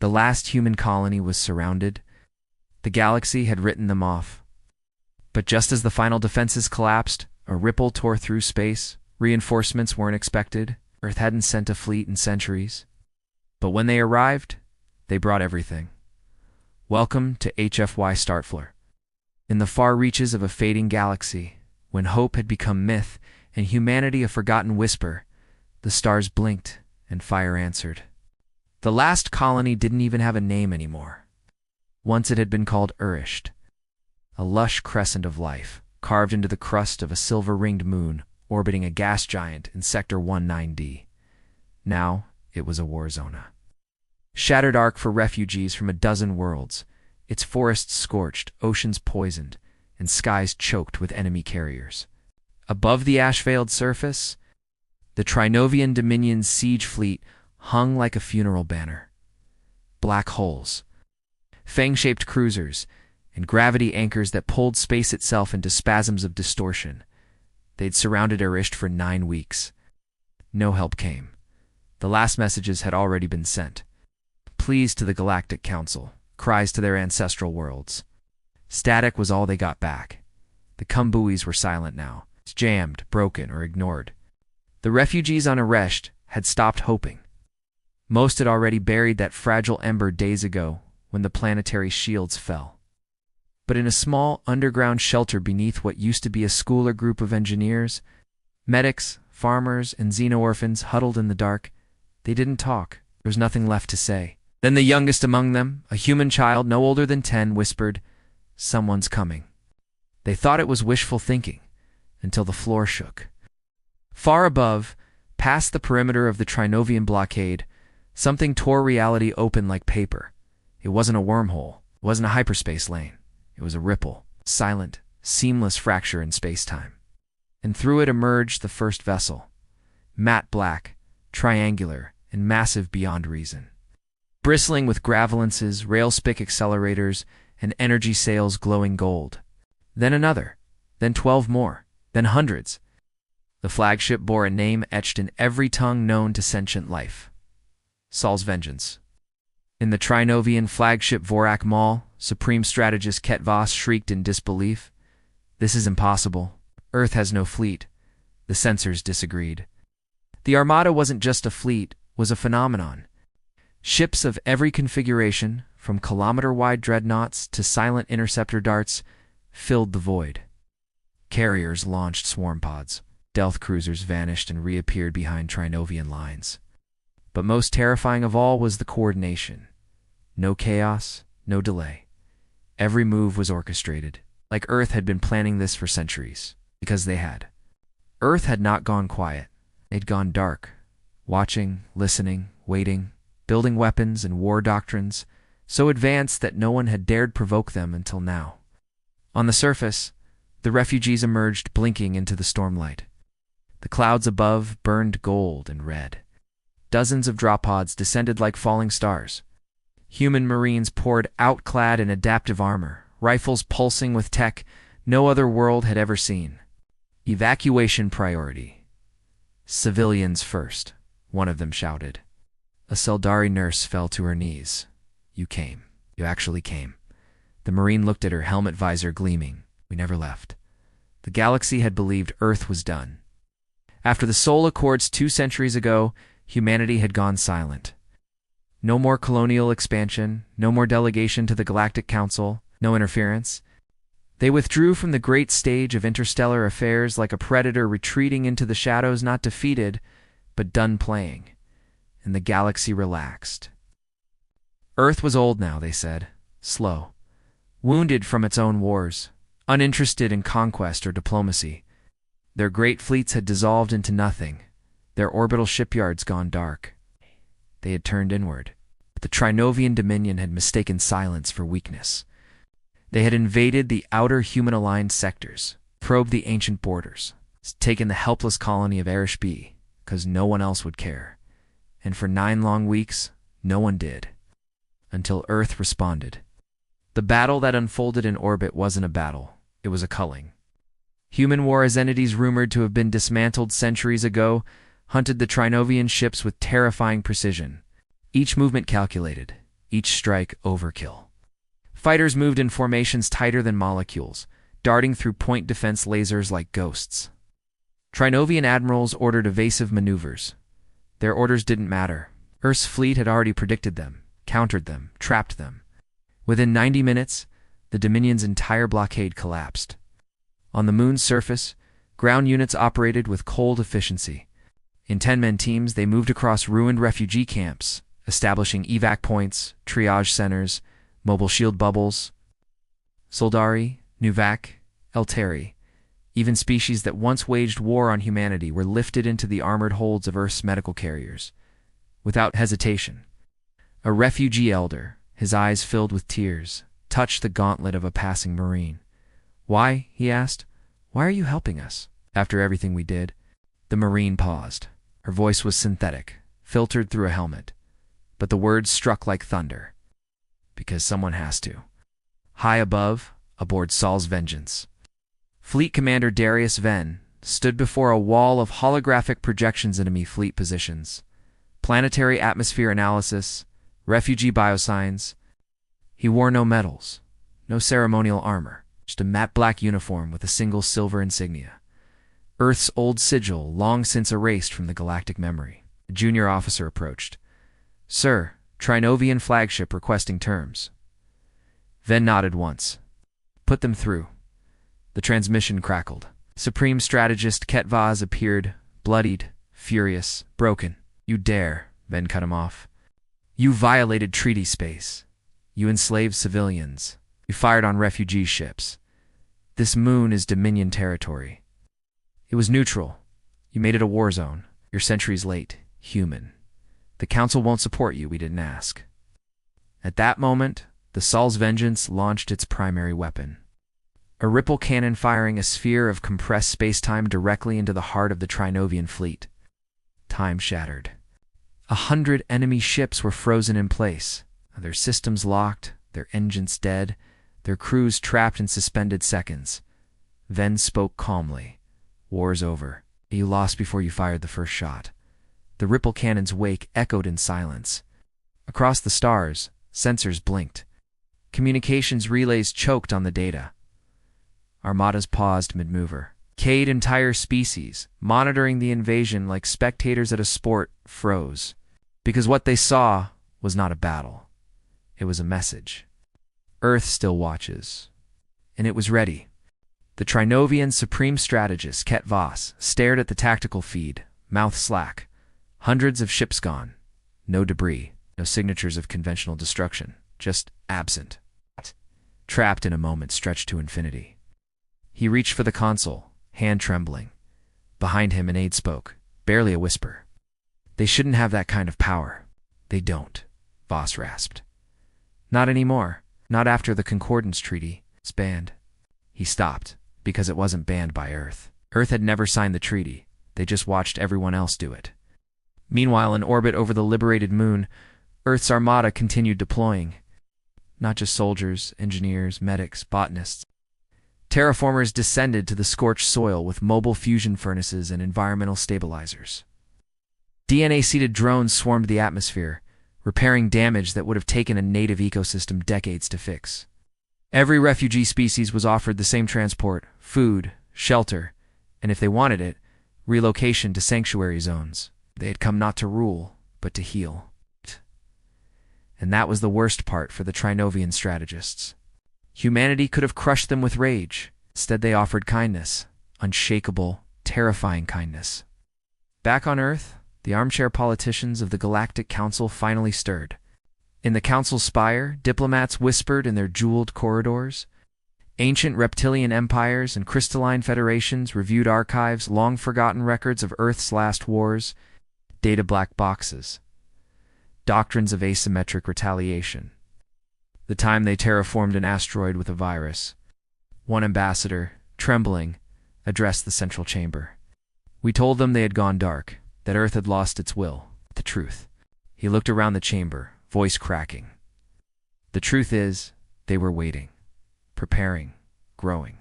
The last human colony was surrounded. The galaxy had written them off. But just as the final defenses collapsed, a ripple tore through space. Reinforcements weren't expected. Earth hadn't sent a fleet in centuries. But when they arrived, they brought everything. Welcome to HFY Startfloor. In the far reaches of a fading galaxy, when hope had become myth and humanity a forgotten whisper, the stars blinked and fire answered. The last colony didn't even have a name anymore. Once it had been called Urisht, a lush crescent of life, carved into the crust of a silver-ringed moon orbiting a gas giant in Sector 19D. Now it was a war zone. Shattered ark for refugees from a dozen worlds, its forests scorched, oceans poisoned, and skies choked with enemy carriers. Above the ash-veiled surface, the Trinovian Dominion's siege fleet hung like a funeral banner. Black holes, fang-shaped cruisers, and gravity anchors that pulled space itself into spasms of distortion. They'd surrounded Urisht for 9 weeks. No help came. The last messages had already been sent. Pleas to the Galactic Council, cries to their ancestral worlds. Static was all they got back. The cum-buoys were silent now, jammed, broken, or ignored. The refugees on Urisht had stopped hoping. Most had already buried that fragile ember days ago when the planetary shields fell. But in a small underground shelter beneath what used to be a school or group of engineers, medics, farmers, and xeno-orphans huddled in the dark, they didn't talk. There was nothing left to say. Then the youngest among them, a human child no older than 10, whispered, "Someone's coming." They thought it was wishful thinking, until the floor shook. Far above, past the perimeter of the Trinovian blockade, something tore reality open like paper. It wasn't a wormhole. It wasn't a hyperspace lane. It was a ripple, silent, seamless fracture in space-time. And through it emerged the first vessel, matte black, triangular, and massive beyond reason. Bristling with gravelances, rail-spick accelerators, and energy sails glowing gold. Then another, then 12 more, then hundreds. The flagship bore a name etched in every tongue known to sentient life. Saul's Vengeance. In the Trinovian flagship Vorak Mall, Supreme Strategist Ket Voss shrieked in disbelief. "This is impossible. Earth has no fleet." The censors disagreed. The Armada wasn't just a fleet, was a phenomenon. Ships of every configuration, from kilometer-wide dreadnoughts to silent interceptor darts, filled the void. Carriers launched swarm pods. Stealth cruisers vanished and reappeared behind Trinovian lines. But most terrifying of all was the coordination. No chaos, no delay. Every move was orchestrated, like Earth had been planning this for centuries, because they had. Earth had not gone quiet. They'd gone dark, watching, listening, waiting, building weapons and war doctrines, so advanced that no one had dared provoke them until now. On the surface, the refugees emerged blinking into the stormlight. The clouds above burned gold and red. Dozens of drop pods descended like falling stars. Human marines poured out clad in adaptive armor, rifles pulsing with tech no other world had ever seen. Evacuation priority. Civilians first, one of them shouted. A Seldari nurse fell to her knees. "You came. You actually came." The Marine looked at her, helmet visor gleaming. "We never left." The galaxy had believed Earth was done. After the Soul Accords 2 centuries ago, humanity had gone silent. No more colonial expansion, no more delegation to the Galactic Council, no interference. They withdrew from the great stage of interstellar affairs like a predator retreating into the shadows, not defeated, but done playing. And the galaxy relaxed. Earth was old now, they said, slow, wounded from its own wars, uninterested in conquest or diplomacy. Their great fleets had dissolved into nothing, their orbital shipyards gone dark. They had turned inward. But the Trinovian Dominion had mistaken silence for weakness. They had invaded the outer human-aligned sectors, probed the ancient borders, taken the helpless colony of Arish B, because no one else would care. And for 9 long weeks, no one did. Until Earth responded. The battle that unfolded in orbit wasn't a battle, it was a culling. Human war as entities rumored to have been dismantled centuries ago hunted the Trinovian ships with terrifying precision. Each movement calculated, each strike overkill. Fighters moved in formations tighter than molecules, darting through point defense lasers like ghosts. Trinovian admirals ordered evasive maneuvers. Their orders didn't matter. Earth's fleet had already predicted them, countered them, trapped them. Within 90 minutes, the Dominion's entire blockade collapsed. On the moon's surface, ground units operated with cold efficiency. In 10-man teams, they moved across ruined refugee camps, establishing evac points, triage centers, mobile shield bubbles. Soldari, Nuvak, Elteri, even species that once waged war on humanity, were lifted into the armored holds of Earth's medical carriers. Without hesitation, a refugee elder, his eyes filled with tears, touched the gauntlet of a passing Marine. "Why?" he asked. "Why are you helping us? After everything we did?" The Marine paused. Her voice was synthetic, filtered through a helmet, but the words struck like thunder. "Because someone has to." High above, aboard Saul's Vengeance, Fleet Commander Darius Venn stood before a wall of holographic projections enemy fleet positions, planetary atmosphere analysis, refugee biosigns. He wore no medals, no ceremonial armor, just a matte black uniform with a single silver insignia. Earth's old sigil long since erased from the galactic memory. A junior officer approached. "Sir, Trinovian flagship requesting terms." Venn nodded once. "Put them through." The transmission crackled. Supreme Strategist Ket Vaz appeared, bloodied, furious, broken. "You dare," Venn cut him off. "You violated treaty space. You enslaved civilians. You fired on refugee ships. This moon is Dominion territory. It was neutral. You made it a war zone. You're centuries late. Human. The Council won't support you. We didn't ask." At that moment, the Saul's Vengeance launched its primary weapon. A ripple cannon firing a sphere of compressed space-time directly into the heart of the Trinovian fleet. Time shattered. 100 enemy ships were frozen in place, their systems locked, their engines dead, their crews trapped in suspended seconds. Venn spoke calmly. "War's over. You lost before you fired the first shot." The ripple cannon's wake echoed in silence. Across the stars, sensors blinked. Communications relays choked on the data. Armadas paused mid-mover. Cade entire species, monitoring the invasion like spectators at a sport, froze. Because what they saw was not a battle. It was a message. Earth still watches. And it was ready. The Trinovian Supreme Strategist, Ket Vaz, stared at the tactical feed, mouth slack. Hundreds of ships gone. No debris, no signatures of conventional destruction. Just absent. Trapped in a moment stretched to infinity. He reached for the console, hand trembling. Behind him, an aide spoke, barely a whisper. "They shouldn't have that kind of power." "They don't," Voss rasped. "Not anymore. Not after the Concordance Treaty. It's banned." He stopped, because it wasn't banned by Earth. Earth had never signed the treaty. They just watched everyone else do it. Meanwhile, in orbit over the liberated moon, Earth's Armada continued deploying. Not just soldiers, engineers, medics, botanists. Terraformers descended to the scorched soil with mobile fusion furnaces and environmental stabilizers. DNA-seeded drones swarmed the atmosphere, repairing damage that would have taken a native ecosystem decades to fix. Every refugee species was offered the same transport, food, shelter, and if they wanted it, relocation to sanctuary zones. They had come not to rule, but to heal. And that was the worst part for the Trinovian strategists. Humanity could have crushed them with rage. Instead, they offered kindness, unshakable, terrifying kindness. Back on Earth, the armchair politicians of the Galactic Council finally stirred. In the Council's spire, diplomats whispered in their jeweled corridors. Ancient reptilian empires and crystalline federations reviewed archives, long-forgotten records of Earth's last wars, data black boxes, doctrines of asymmetric retaliation. The time they terraformed an asteroid with a virus. One ambassador, trembling, addressed the central chamber. "We told them they had gone dark, that Earth had lost its will, the truth." He looked around the chamber, voice cracking. "The truth is, they were waiting, preparing, growing.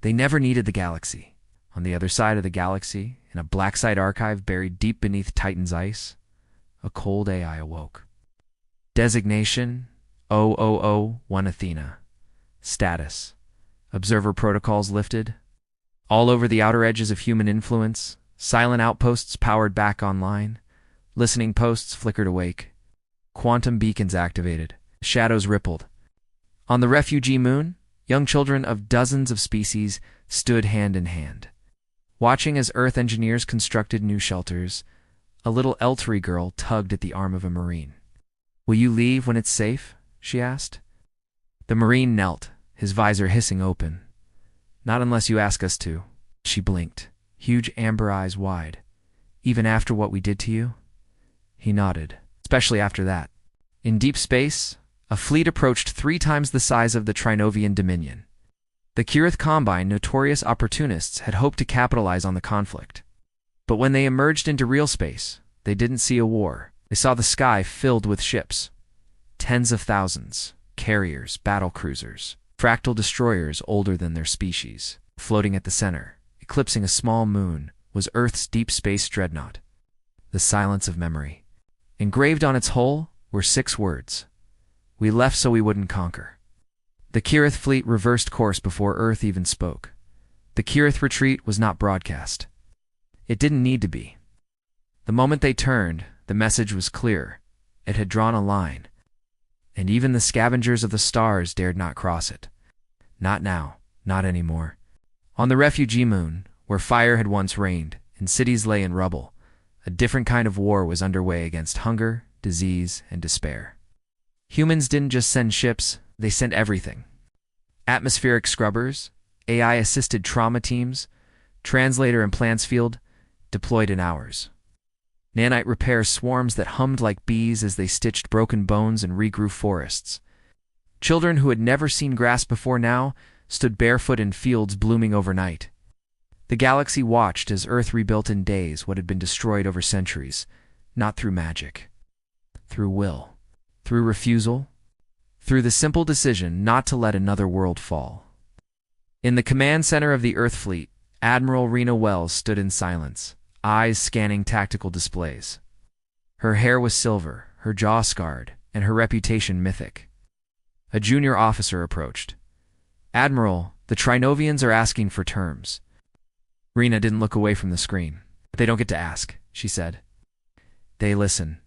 They never needed the galaxy. On the other side of the galaxy, in a black site archive buried deep beneath Titan's ice, a cold AI awoke. Designation 0001 Athena. Status: Observer protocols lifted. All over the outer edges of human influence, silent outposts powered back online. Listening posts flickered awake. Quantum beacons activated. Shadows rippled. On the refugee moon, young children of dozens of species stood hand in hand. Watching as Earth engineers constructed new shelters, a little elderly girl tugged at the arm of a Marine. "Will you leave when it's safe?" she asked. The Marine knelt, his visor hissing open. "Not unless you ask us to." She blinked, huge amber eyes wide. "Even after what we did to you?" He nodded. "Especially after that." In deep space, a fleet approached 3 times the size of the Trinovian Dominion. The Kirith Combine, notorious opportunists, had hoped to capitalize on the conflict. But when they emerged into real space, they didn't see a war. They saw the sky filled with ships. Tens of thousands, carriers, battle cruisers, fractal destroyers older than their species. Floating at the center, eclipsing a small moon, was Earth's deep space dreadnought. The silence of memory. Engraved on its hull were 6 words. "We left so we wouldn't conquer." The Kirith fleet reversed course before Earth even spoke. The Kirith retreat was not broadcast. It didn't need to be. The moment they turned, the message was clear. It had drawn a line. And even the scavengers of the stars dared not cross it. Not now, not anymore. On the refugee moon, where fire had once reigned and cities lay in rubble, a different kind of war was underway against hunger, disease, and despair. Humans didn't just send ships, they sent everything. Atmospheric scrubbers, AI-assisted trauma teams, translator implants field, deployed in hours. Nanite repair swarms that hummed like bees as they stitched broken bones and regrew forests. Children who had never seen grass before now stood barefoot in fields blooming overnight. The galaxy watched as Earth rebuilt in days what had been destroyed over centuries, not through magic, through will, through refusal, through the simple decision not to let another world fall. In the command center of the Earth fleet, Admiral Rena Wells stood in silence, eyes scanning tactical displays. Her hair was silver, her jaw scarred, and her reputation mythic. A junior officer approached. "Admiral, the Trinovians are asking for terms." Rena didn't look away from the screen. "They don't get to ask," she said. "They listen."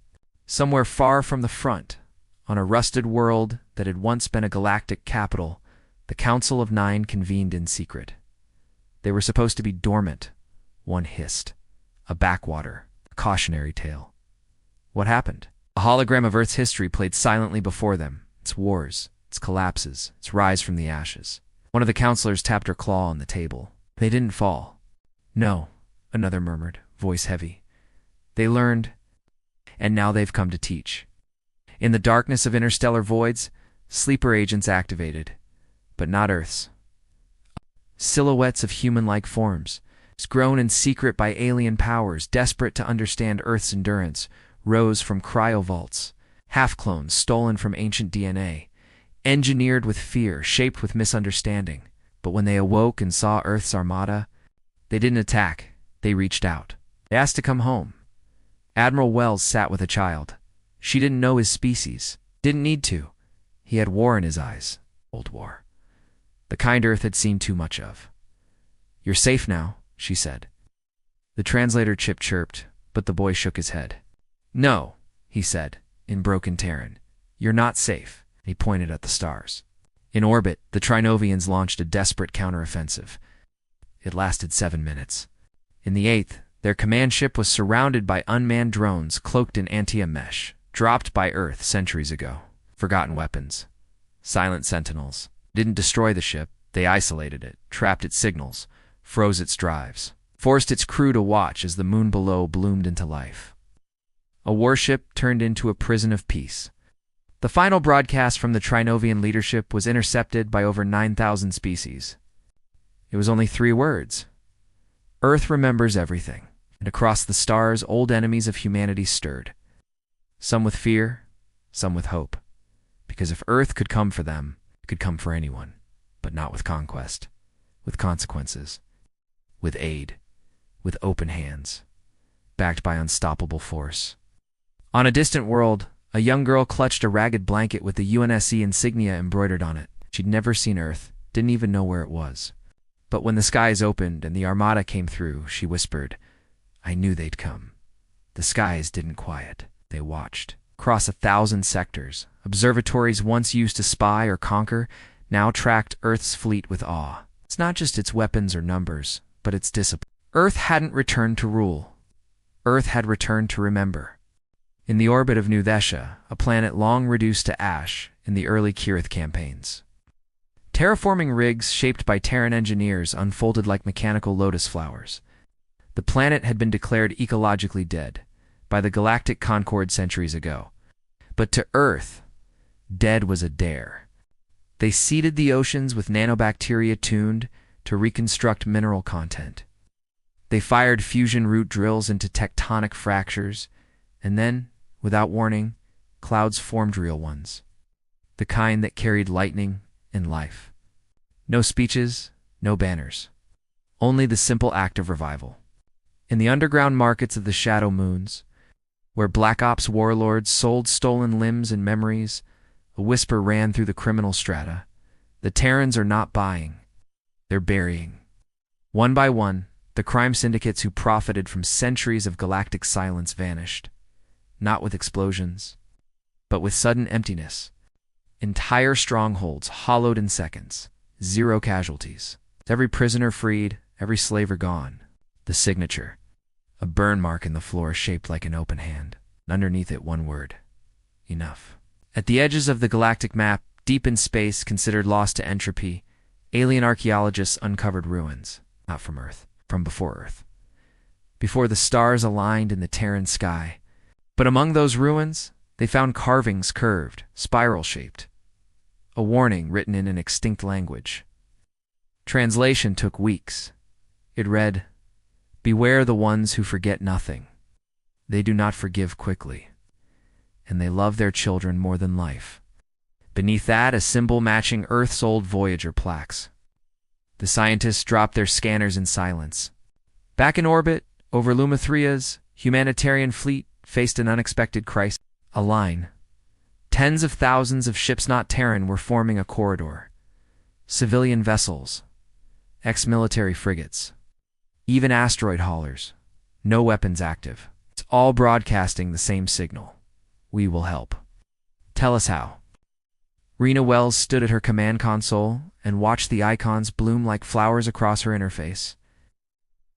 Somewhere far from the front, on a rusted world that had once been a galactic capital, the Council of 9 convened in secret. They were supposed to be dormant. One hissed. A backwater, a cautionary tale. What happened? A hologram of Earth's history played silently before them, its wars, its collapses, its rise from the ashes. One of the counselors tapped her claw on the table. "They didn't fall." "No," another murmured, voice heavy. "They learned, and now they've come to teach." In the darkness of interstellar voids, sleeper agents activated, but not Earth's. Silhouettes of human-like forms, grown in secret by alien powers, desperate to understand Earth's endurance, rose from cryovaults, half-clones stolen from ancient DNA, engineered with fear, shaped with misunderstanding. But when they awoke and saw Earth's Armada, they didn't attack, they reached out. They asked to come home. Admiral Wells sat with a child. She didn't know his species, didn't need to. He had war in his eyes, old war. The kind Earth had seen too much of. "You're safe now," she said. The translator chirped, but the boy shook his head. "No," he said, in broken Terran. "You're not safe." He pointed at the stars. In orbit, the Trinovians launched a desperate counteroffensive. It lasted 7 minutes. In the 8th, their command ship was surrounded by unmanned drones cloaked in Antia mesh, dropped by Earth centuries ago. Forgotten weapons. Silent sentinels. Didn't destroy the ship, they isolated it, trapped its signals, froze its drives, forced its crew to watch as the moon below bloomed into life. A warship turned into a prison of peace. The final broadcast from the Trinovian leadership was intercepted by over 9,000 species. It was only 3 words. Earth remembers everything, and across the stars old enemies of humanity stirred. Some with fear, some with hope. Because if Earth could come for them, it could come for anyone, but not with conquest, with consequences, with aid, with open hands, backed by unstoppable force. On a distant world, A young girl clutched a ragged blanket with the UNSC insignia embroidered on it. She'd never seen Earth, didn't even know where it was. But when the skies opened and the Armada came through, she whispered, "I knew they'd come." The skies didn't quiet. They watched. Across 1,000 sectors, observatories once used to spy or conquer now tracked Earth's fleet with awe. It's not just its weapons or numbers, but its discipline. Earth hadn't returned to rule. Earth had returned to remember. In the orbit of New Thesha, a planet long reduced to ash in the early Kirith campaigns, terraforming rigs shaped by Terran engineers unfolded like mechanical lotus flowers. The planet had been declared ecologically dead by the Galactic Concord centuries ago. But to Earth, dead was a dare. They seeded the oceans with nanobacteria tuned to reconstruct mineral content. They fired fusion root drills into tectonic fractures, and then, without warning, clouds formed real ones. The kind that carried lightning and life. No speeches, no banners. Only the simple act of revival. In the underground markets of the Shadow Moons, where Black Ops warlords sold stolen limbs and memories, a whisper ran through the criminal strata. The Terrans are not buying, they're burying. One by one, the crime syndicates who profited from centuries of galactic silence vanished. Not with explosions, but with sudden emptiness. Entire strongholds hollowed in seconds. Zero casualties. Every prisoner freed, every slaver gone. The signature. A burn mark in the floor shaped like an open hand. Underneath it, one word. Enough. At the edges of the galactic map, deep in space considered lost to entropy, alien archaeologists uncovered ruins. Not from Earth. From before Earth. Before the stars aligned in the Terran sky. But among those ruins, they found carvings curved, spiral-shaped. A warning written in an extinct language. Translation took weeks. It read, "Beware the ones who forget nothing. They do not forgive quickly, and they love their children more than life." Beneath that, a symbol matching Earth's old Voyager plaques. The scientists dropped their scanners in silence. Back in orbit, over Lumathria's humanitarian fleet faced an unexpected crisis. A line. Tens of thousands of ships not Terran were forming a corridor. Civilian vessels, ex-military frigates, even asteroid haulers. No weapons active. It's all broadcasting the same signal. We will help. Tell us how. Rena Wells stood at her command console and watched the icons bloom like flowers across her interface.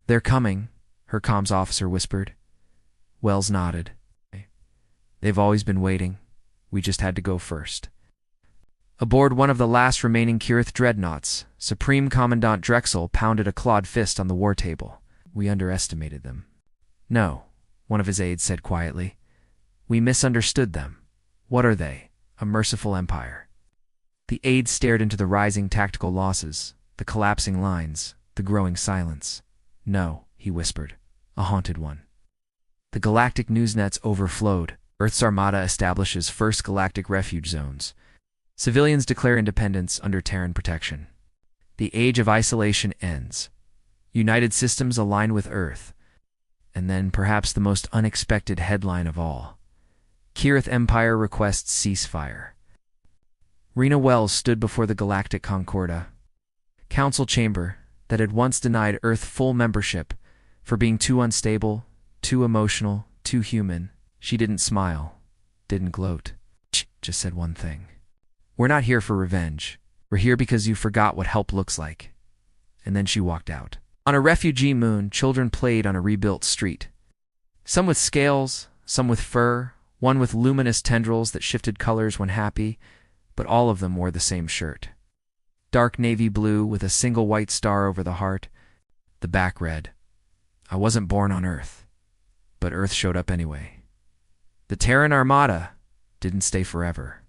"They're coming," her comms officer whispered. Wells nodded. "They've always been waiting. We just had to go first." Aboard one of the last remaining Kirith dreadnoughts, Supreme Commandant Drexel pounded a clawed fist on the war table. "We underestimated them." "No," one of his aides said quietly. "We misunderstood them. What are they? A merciful empire?" The aide stared into the rising tactical losses, the collapsing lines, the growing silence. "No," he whispered. "A haunted one." The galactic news nets overflowed. Earth's Armada establishes first galactic refuge zones. Civilians declare independence under Terran protection. The age of isolation ends. United systems align with Earth. And then perhaps the most unexpected headline of all. Kirith Empire requests ceasefire. Rena Wells stood before the Galactic Concorda, council chamber that had once denied Earth full membership for being too unstable, too emotional, too human. She didn't smile, didn't gloat, just said one thing. "We're not here for revenge. We're here because you forgot what help looks like." And then she walked out. On a refugee moon, children played on a rebuilt street. Some with scales, some with fur, one with luminous tendrils that shifted colors when happy, but all of them wore the same shirt. Dark navy blue with a single white star over the heart. The back read, "I wasn't born on Earth, but Earth showed up anyway." The Terran Armada didn't stay forever.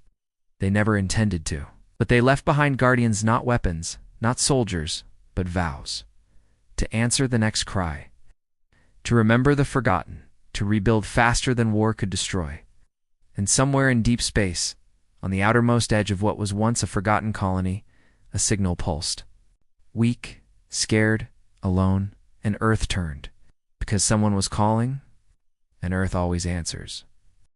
They never intended to. But they left behind guardians, not weapons, not soldiers, but vows. To answer the next cry. To remember the forgotten. To rebuild faster than war could destroy. And somewhere in deep space, on the outermost edge of what was once a forgotten colony, a signal pulsed. Weak, scared, alone, and Earth turned. Because someone was calling, and Earth always answers.